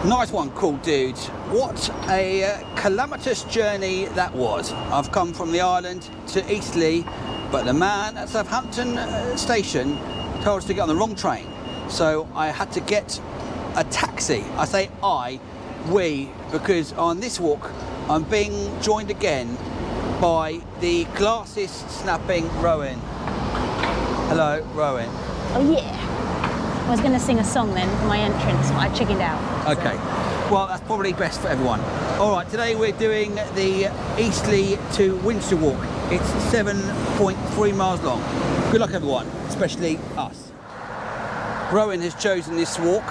Nice one, cool dudes. What a calamitous journey that was. I've come from the island to Eastleigh, but the man at Southampton station told us to get on the wrong train. So I had to get a taxi. I say we, because on this walk I'm being joined again by the glasses snapping Rowan. Hello, Rowan. Oh yeah. I was going to sing a song then for my entrance, but I chickened out. Okay, well that's probably best for everyone. All right, today we're doing the Eastleigh to Winchester walk. It's 7.3 miles long. Good luck everyone, especially us. Rowan has chosen this walk.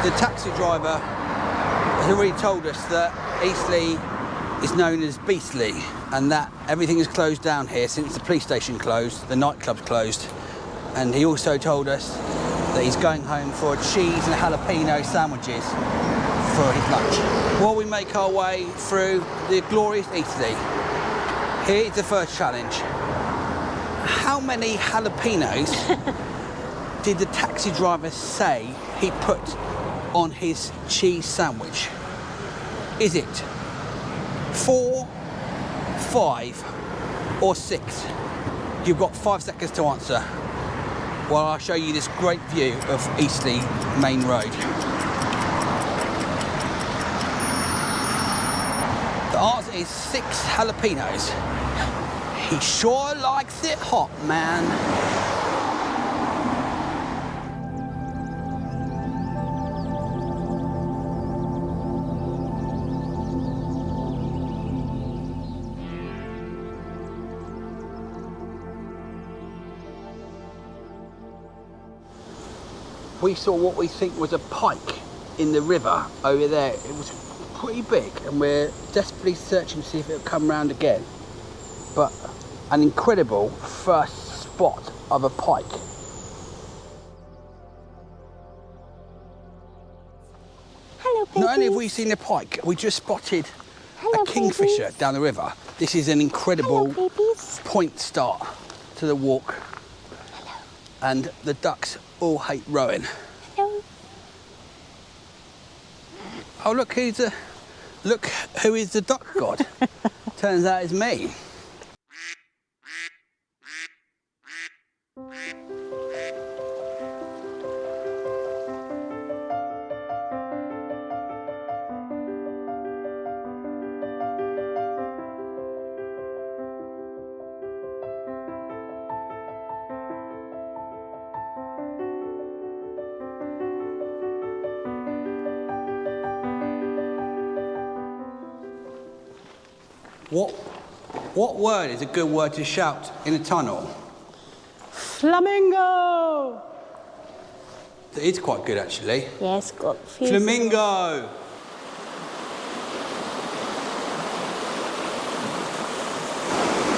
The taxi driver has already told us that Eastleigh is known as Beastly and that everything is closed down here since the police station closed, the nightclub's closed. And he also told us that he's going home for cheese and jalapeno sandwiches for his lunch. While we make our way through the glorious Eastleigh, here is the first challenge. How many jalapenos did the taxi driver say he put on his cheese sandwich? Is it 4, 5 or 6? You've got 5 seconds to answer while I show you this great view of Eastleigh Main Road. The answer is 6 jalapenos. He sure likes it hot, man. We saw what we think was a pike in the river over there. It was pretty big and we're desperately searching to see if it'll come round again. But an incredible first spot of a pike. Hello, babies. Not only have we seen a pike, we just spotted a kingfisher babies. down the river. This is an incredible Hello, point start to the walk. Hello. And the ducks all hate Rowan. Hello. Oh look who is the duck god. Turns out it's me. What word is a good word to shout in a tunnel? Flamingo! That is quite good actually. Yes, got a few. Flamingo!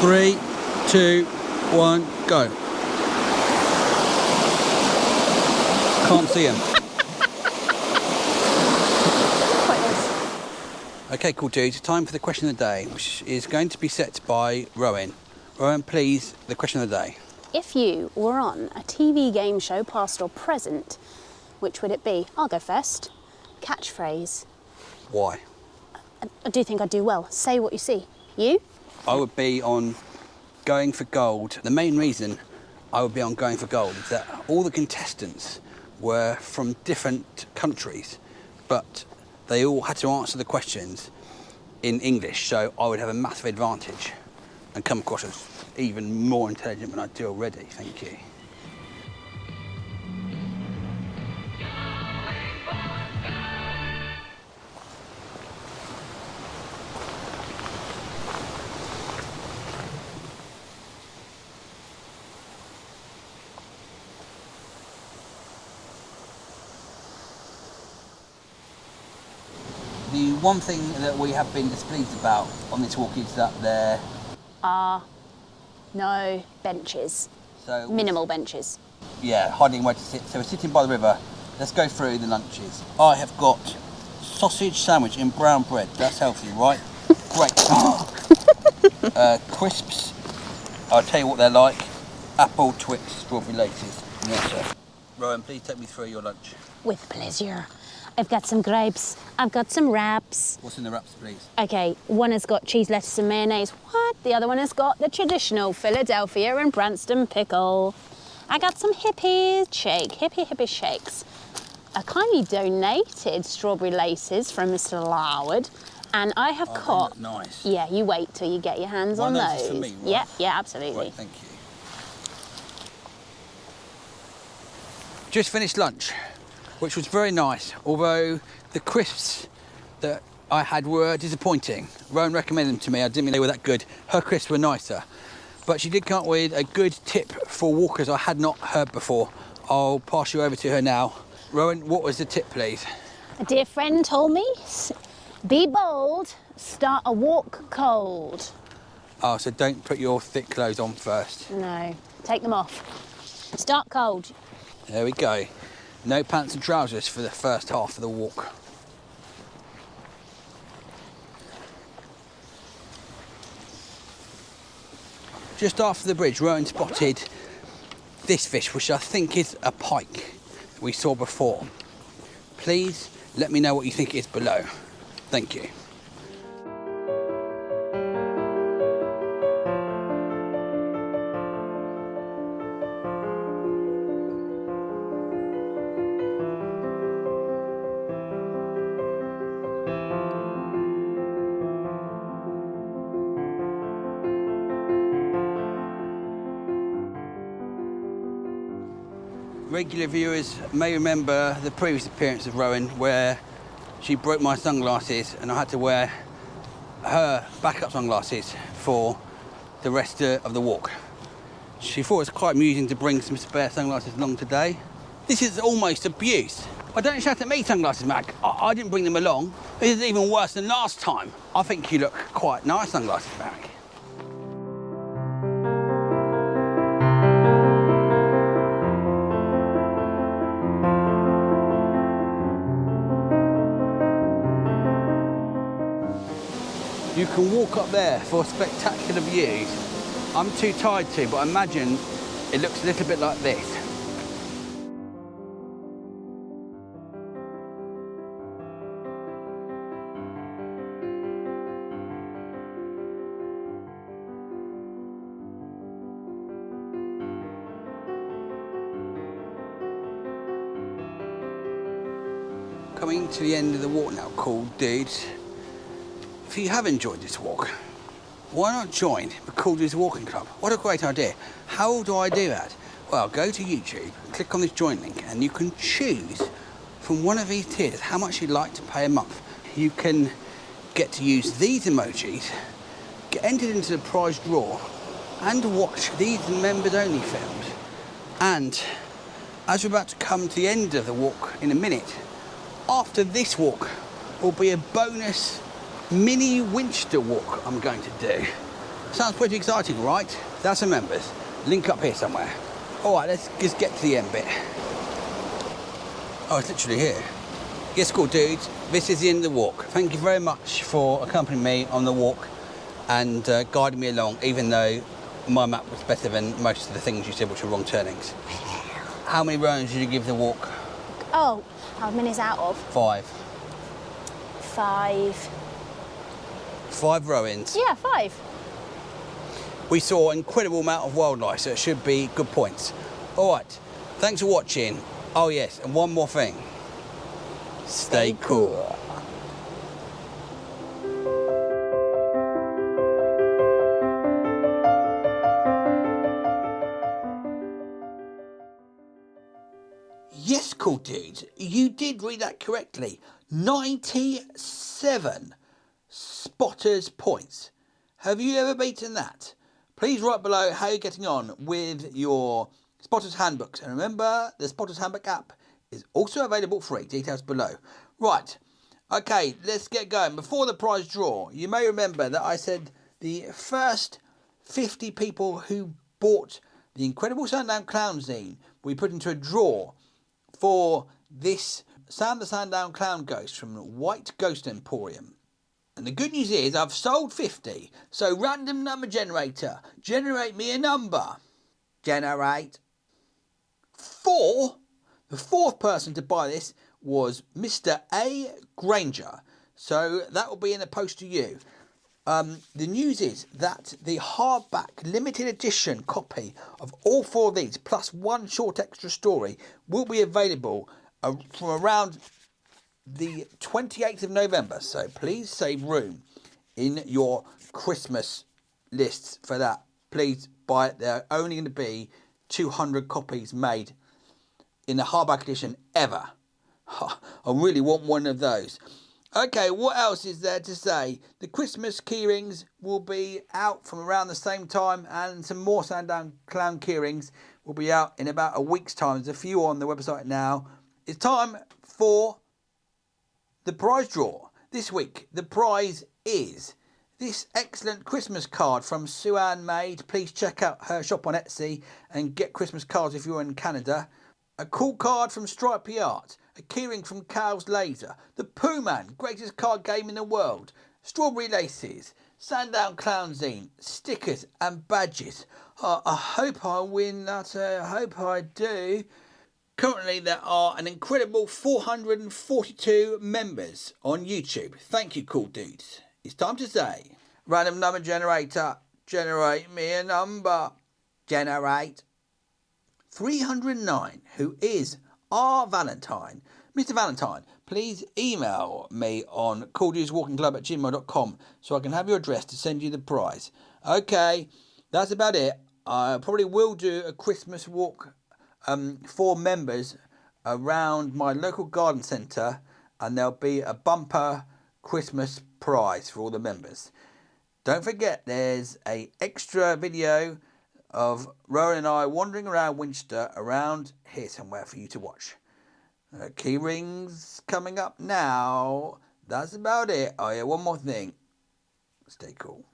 Three, 2, 1, go. Can't see him. Okay, cool dudes, time for the question of the day, which is going to be set by Rowan. Rowan, please, the question of the day. If you were on a TV game show, past or present, which would it be? I'll go first. Catchphrase. Why? I do think I'd do well. Say what you see. You? I would be on Going for Gold. The main reason I would be on Going for Gold is that all the contestants were from different countries, but they all had to answer the questions in English, so I would have a massive advantage and come across as even more intelligent than I do already. Thank you. The one thing that we have been displeased about on this walk is that there are no benches. So minimal benches. Yeah, hardly anywhere to sit. So we're sitting by the river. Let's go through the lunches. I have got sausage sandwich in brown bread. That's healthy, right? Great. Crisps. I'll tell you what they're like. Apple, Twix, strawberry laces. Water. Rowan, please take me through your lunch. With pleasure. I've got some grapes. I've got some wraps. What's in the wraps, please? Okay, one has got cheese, lettuce and mayonnaise. What? The other one has got the traditional Philadelphia and Branston pickle. I got some hippie shakes. I kindly donated strawberry laces from Mr. Larwood. And I have got... They look nice. Yeah, you wait till you get your hands on those. One of those is for me, right? Yeah, absolutely. Right, thank you. Just finished lunch, which was very nice, although the crisps that I had were disappointing. Rowan recommended them to me. I didn't think they were that good. Her crisps were nicer. But she did come up with a good tip for walkers I had not heard before. I'll pass you over to her now. Rowan, what was the tip, please? A dear friend told me, be bold, start a walk cold. Oh, so don't put your thick clothes on first. No, take them off. Start cold. There we go. No pants and trousers for the first half of the walk. Just after the bridge, Rowan spotted this fish, which I think is a pike that we saw before. Please let me know what you think it is below. Thank you. Regular viewers may remember the previous appearance of Rowan where she broke my sunglasses and I had to wear her backup sunglasses for the rest of the walk. She thought it was quite amusing to bring some spare sunglasses along today. This is almost abuse. I don't shout at me, sunglasses, Marek. I didn't bring them along. This is even worse than last time. I think you look quite nice, sunglasses, Marek. You can walk up there for spectacular views. I'm too tired to, but I imagine it looks a little bit like this. Coming to the end of the walk now, cool dudes. If you have enjoyed this walk, why not join the Cool Dudes Walking Club? What a great idea. How do I do that? Well, go to YouTube, click on this join link, and you can choose from one of these tiers how much you'd like to pay a month. You can get to use these emojis, get entered into the prize draw, and watch these members-only films. And as we're about to come to the end of the walk in a minute, after this walk will be a bonus mini Winchester walk I'm going to do. Sounds pretty exciting, right? That's the members. Link up here somewhere. All right, let's just get to the end bit. Oh, it's literally here. Yes, cool dudes, this is the end of the walk. Thank you very much for accompanying me on the walk and guiding me along, even though my map was better than most of the things you said which were wrong turnings. How many rounds did you give the walk? Oh, how many is out of? 5. 5. 5 rowings. Yeah, 5. We saw an incredible amount of wildlife, so it should be good points. All right, thanks for watching. Oh yes, and one more thing. Stay cool. Yes, cool dudes, you did read that correctly. 97 spotters points. Have you ever beaten that? Please write below how you're getting on with your Spotters Handbooks. And remember, the Spotters Handbook app is also available free. Details below. Right, okay, let's get going. Before the prize draw, you may remember that I said the first 50 people who bought the Incredible Sundown Clown zine we put into a draw for this Sam the Sundown Clown Ghost from White Ghost Emporium. And the good news is I've sold 50. So random number generator, generate me a number. Generate 4. The fourth person to buy this was Mr. A. Granger. So that will be in the post to you. The news is that the hardback limited edition copy of all four of these, plus one short extra story, will be available from around the 28th of November. So please save room in your Christmas lists for that. Please buy it. There are only going to be 200 copies made in the hardback edition ever. I really want one of those. Okay, what else is there to say? The Christmas keyrings will be out from around the same time, and some more Sandown Clown keyrings will be out in about a week's time. There's a few on the website now. It's time for the prize draw. This week, the prize is this excellent Christmas card from Sue-Ann Maid. Please check out her shop on Etsy and get Christmas cards if you're in Canada. A cool card from Stripey Art. A keyring from Cal's Laser. The Pooh Man, greatest card game in the world. Strawberry Laces. Sandown Clown Zine. Stickers and badges. I hope I win that. I hope I do. Currently, there are an incredible 442 members on YouTube. Thank you, cool dudes. It's time to say, random number generator, generate me a number. Generate 309, who is our Valentine. Mr. Valentine, please email me on cooldudeswalkingclub@gmail.com so I can have your address to send you the prize. Okay, that's about it. I probably will do a Christmas walk for members around my local garden centre, and there'll be a bumper Christmas prize for all the members. Don't forget, there's a extra video of Rowan and I wandering around Winchester around here somewhere for you to watch. Key rings coming up now. That's about it. Oh yeah, one more thing. Stay cool.